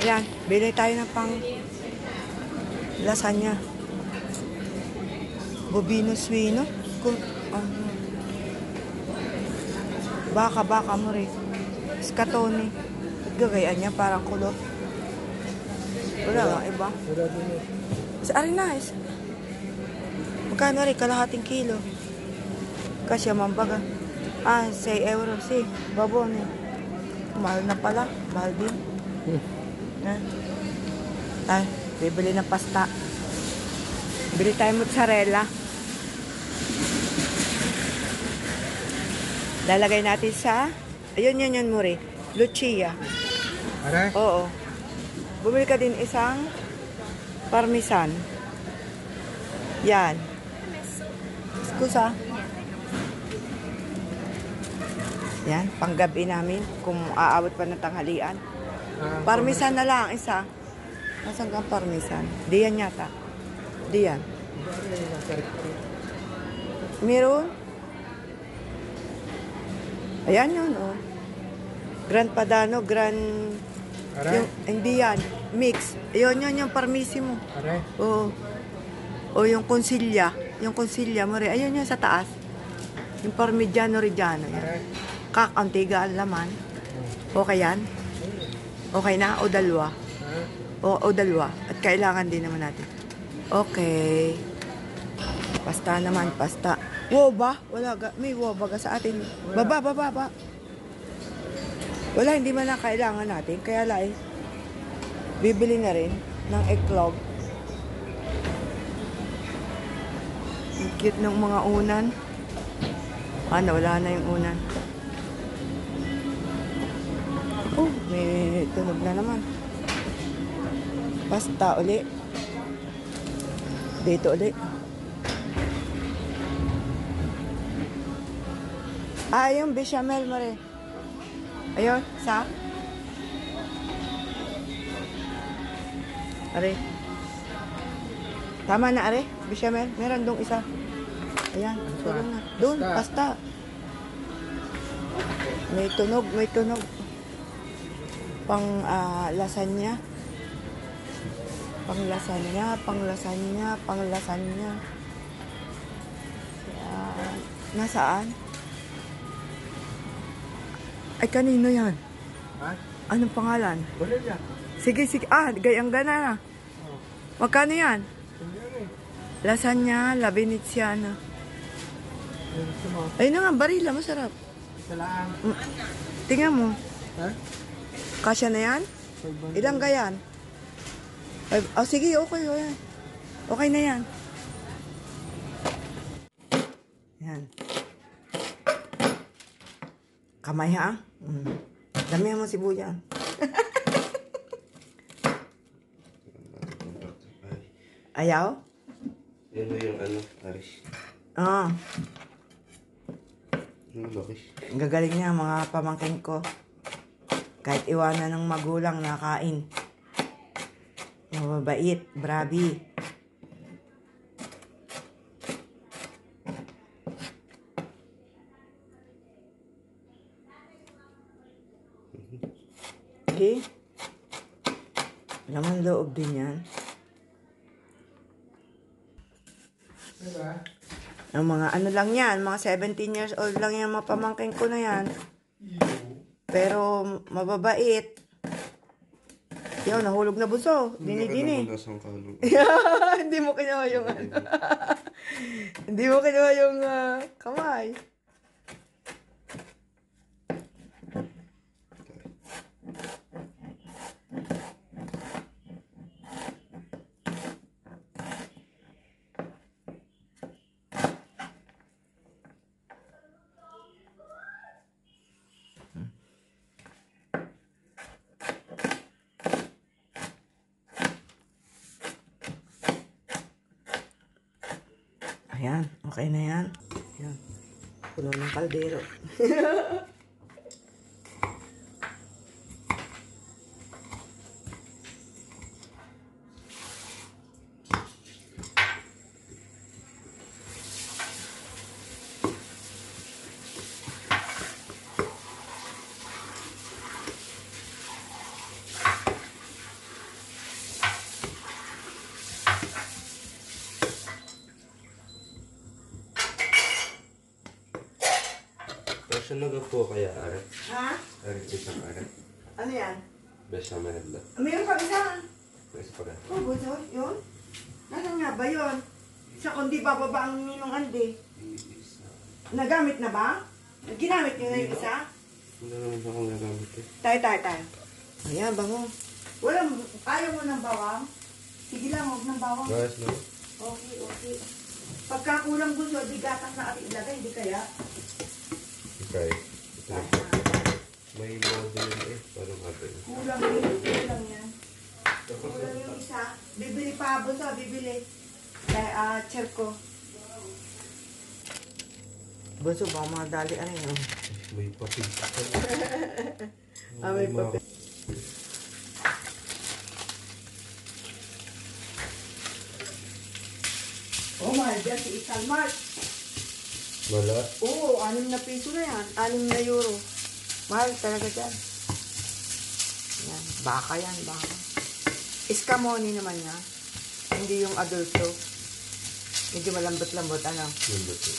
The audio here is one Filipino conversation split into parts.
Ayan, bili tayo ng pang lasagna. Bobino suino. Baka mo rin. Scatoni. Gagayaan niya parang kulot. Wala nga iba. Sa Arinais. Magkano rin? Kalahating kilo. Kasya mambaga. 6 euro. Si, babon. Mahal na pala. Mahal din. Ay, bibili ng pasta. Bili tayo mozzarella. Lalagay natin sa... Ayun, Muri. Lucia. Aray? Oo. Bumili ka din isang parmesan. Yan. Skusa. Yan, panggabi namin. Kung aabot pa ng tanghalian. Parmesan na lang, isa. Nasaan kang parmesan? Diyan yata. Diyan. Meron? Ayan yun, oh. Grand Padano, Grand... Yung, hindi yan. Mix. Ayun, yung parmissimo. Aray? Oo. O yung consilya. Yung consilya mo rin. Ayun yun sa taas. Yung parmigiano reggiano. Kakantiga ang laman. Okay yan? Okay na? O dalawa? O dalawa. At kailangan din naman natin. Okay. Pasta naman, pasta. Woba? Wala ga. May woba ga sa atin. Baba. Wala, hindi man lang kailangan natin. Kaya lang, bibili na rin ng eggclog. Ang cute ng mga unan. Wala na yung unan. Oh, may tunog na naman. Pasta uli. Dito uli. Yung bechamel mo rin. Ayun, sa? Are. Tama na, are. Bechamel. Meron dong isa. Ayan, tulong na. Doon, pasta. May tunog. Pang lasagna. Pang lasagna. Nasaan? Ay, kanino yan? Ha? Anong pangalan? Bolivia. Sige. Gayang gana na. Magkano yan? Lasagna, la Veneziana. Ayun na nga, barila, masarap. Salaan. Tingnan mo. Ha? Kasya na yan? Ilang gayan? Sige, okay. Okay na yan. Yan. Kamay ha? Damihan mo sibuyan. Ayaw? Yan mo yung Aris. Bakis. Gagaling niya mga pamangkin ko. Kahit iwanan ng magulang nakain. Mababait, brabi. Okay? Laman loob din yan. Diba? Ang mga ano lang yan, mga 17 years old lang yan, mga pamangkin ko na yan. Pero mababait. Yan, nahulog na buso. Dini. Hindi mo kinuha yung Hindi mo kinuha yung kamay. Ayan, okay na yan. Ayan, puno ng kaldero. Basta nagapo kaya are. Ha? Are isang are. Ano yan? Basta manadla. Mayroon pa isa. Basta pala. Oh, bunso, yun. Nasaan nga ba yun? Sa kundi bababa ang ninong Andi. Isa. Nagamit na ba? Ginamit niyo na yung isa? Wala naman akong nagamit eh. Tayo. Ayan, bango. Walang, ayaw mo ng bawang? Sige lang, huwag ng bawang. Guys, no? Okay. Pagka kulang bunso, di gatas na ating ilagay, di kaya? Okay. Ito na. May model eh. Paano nga ba yun? Kulang yan. Kulang yung isa. Bibili pa, bunso, bibili. Kaya, Cherko. Bunso, baka mga dali, ano yun? May papel. May papel. Oh my God, si Isang Mark. Wala. Oo, 6 na piso na yan. 6 na euro. Mahal talaga dyan. Yan, baka yan, baka. Iskamoni naman niya. Hindi yung adulto. Medyo malambot-lambot, ano? Nandito.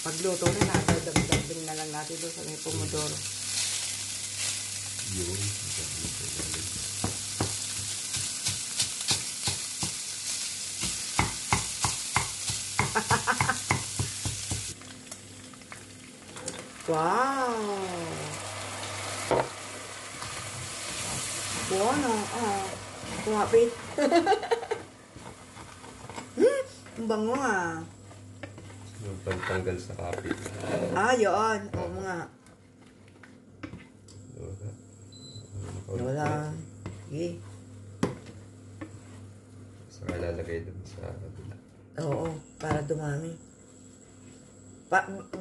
Pagluto na, dadagdag na lang natin doon sa may pomodoro. Yun. Wow! Bueno, kumapit. Ang bango ah. Yung pantanggal sa kapit. Yun. Oo nga. Wala. Sige. Saka lalagay dun sa kabila. Oo, para dumami.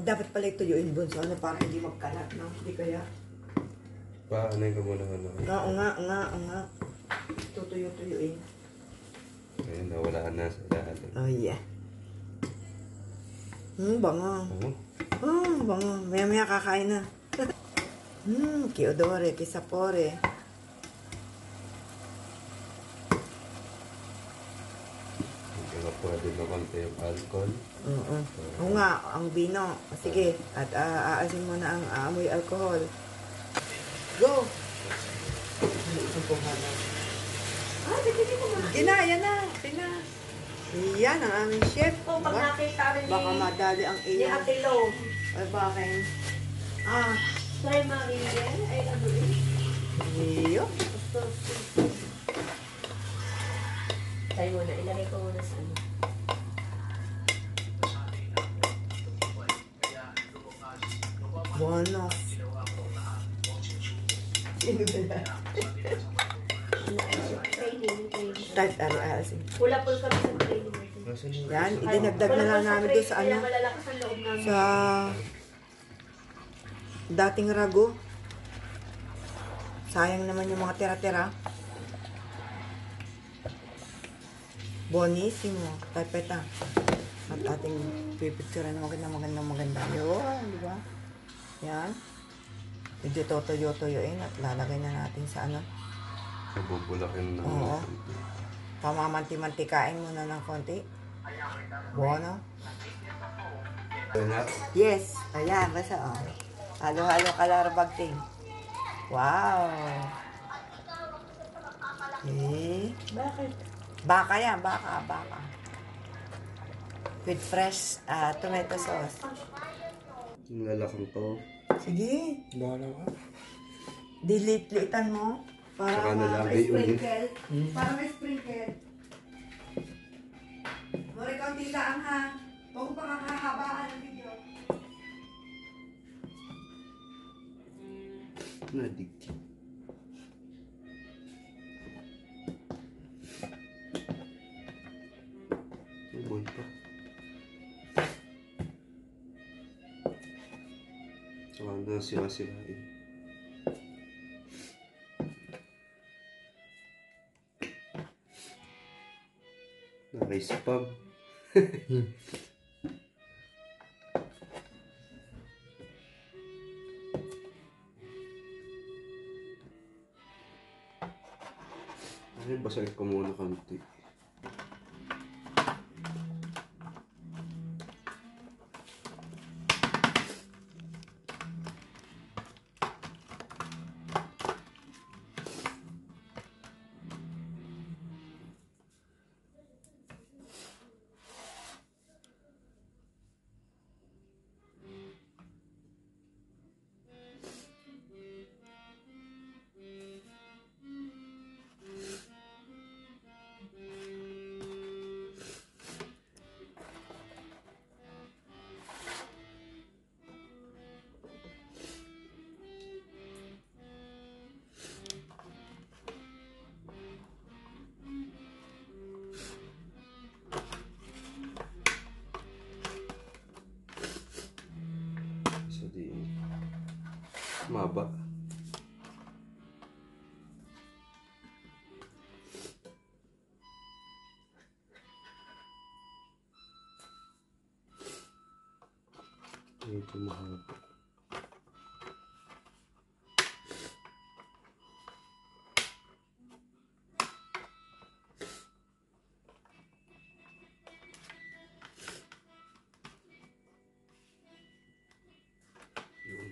Dapat pala ituyuin bunso, ano, para hindi magkalat, no? Hindi kaya. Paanay ka muna ano. Oo nga. Tutuyo-tuyuin. Ayun, nawala na sa ilalim. Oh, yeah. Bango. Bango. Maya-maya kakain na. Kiodore, kisapore. Hindi ka pwede na konti yung alcohol. Oo nga, ang vino. Sige, at aasin mo na ang aamoy alcohol. Go! Yan na. Yan ang aming chef. Kung pag nakita rin Baka madali ang ni iyo. Ate Lo, Ay, bakit? try Maria, ay ano rin. Iyo. Try muna, ilagay ko muna sa ano. Bueno. Sino ba? Training. Type asin. Pula-pul kami sa training natin. Nasaan yung Yan, isa? idinagdag na lang namin doon sa ano. Kaya malalakas ang loob namin. Sa dating rago. Sayang naman yung mga tira-tira. Bonissimo. Tapeta. At ating pipicture na maganda. Yun, di ba? Yan. Medyo totoyo-toyoin at lalagay na natin sa ano. Bubulakin na. Oo. Pamamanti-mantikain muna ng konti. Bueno. Yes. Ayan, basta oh. Halo-halo kalarbagting. Wow. Okay. Bakit? Baka yan, baka. With fresh tomato sauce. Yung lalakang to. Sige. Bahala ka. Dilit-litan mo. Para Saka nalagay ulit. sprinkle. Para may sprinkle. Mori kang tilaan ha. Huwag pa kakahabaan ng video. Nadikti. Boy pa. Saka na siwa-siwain. Naka-spam. Masakit ko muna konti. Maba. Medyo mahaba. Yun.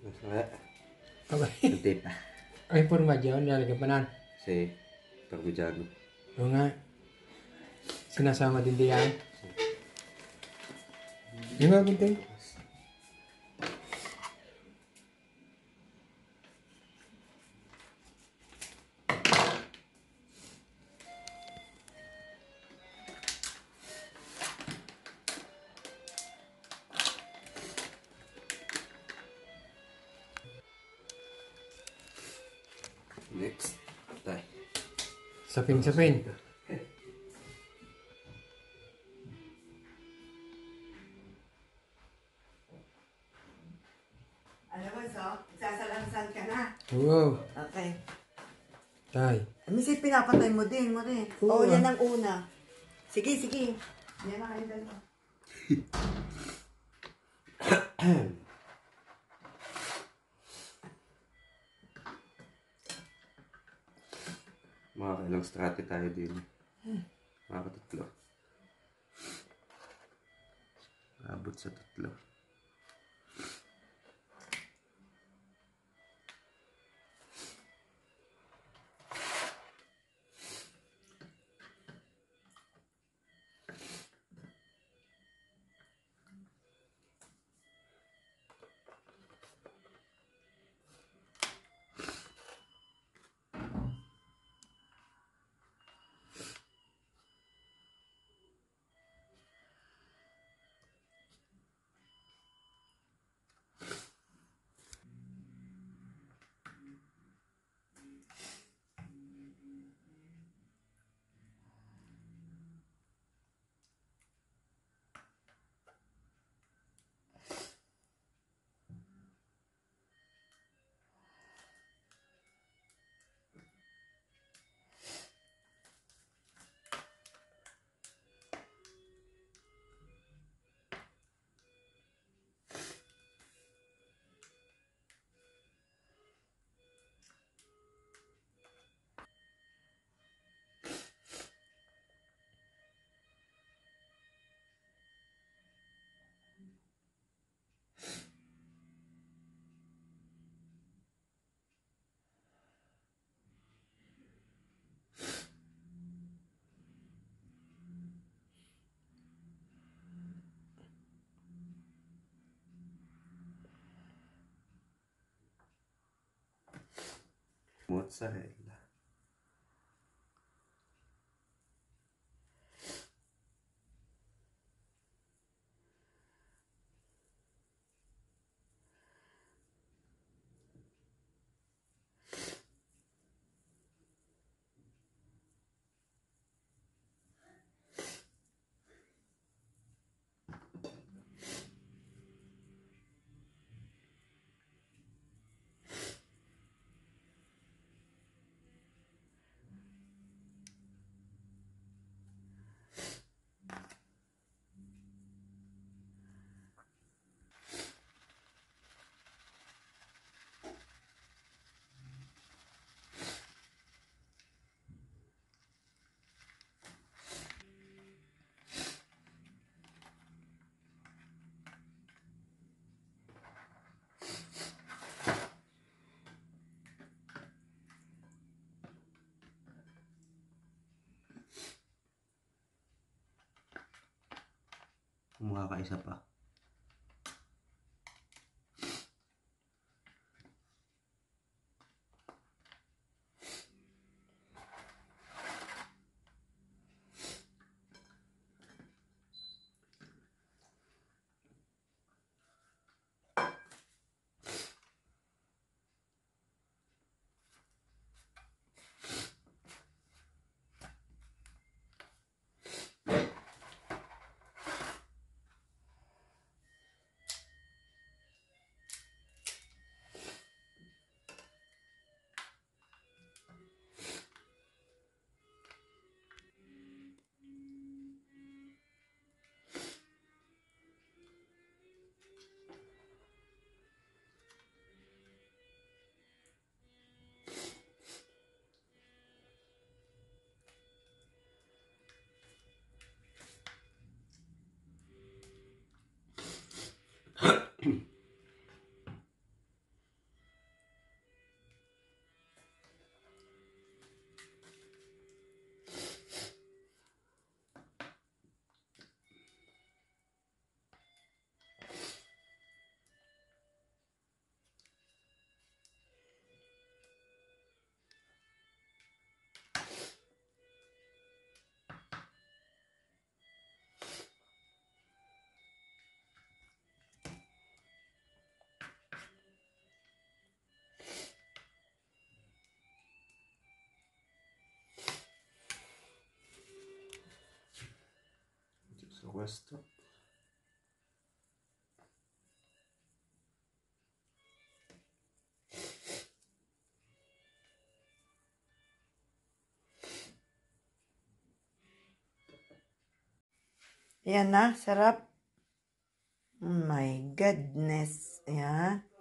Masaya. Apa? Ang tape. Ay, puro madyaw. Nilalagyan pa nan. Kasi, parmigiano. Oo nga. Sinasama din diyan. Yung nga, gunting. Next. Tay. Sapin-sapin. Alam mo, so, sasalansan ka na. Oo. Okay. Tay. Misi, pinapatay mo din, mo rin. Oo, Oo, yan ah. ang una. Sige, sige. Yan na kayo dalawa. Mga kailang strati tayo din. Mga tatlo. Abot sa tatlo. Mozzarella. Kung makakaisa pa. Giusto questo. Ayan na, sarap. Oh my goodness. Ayan.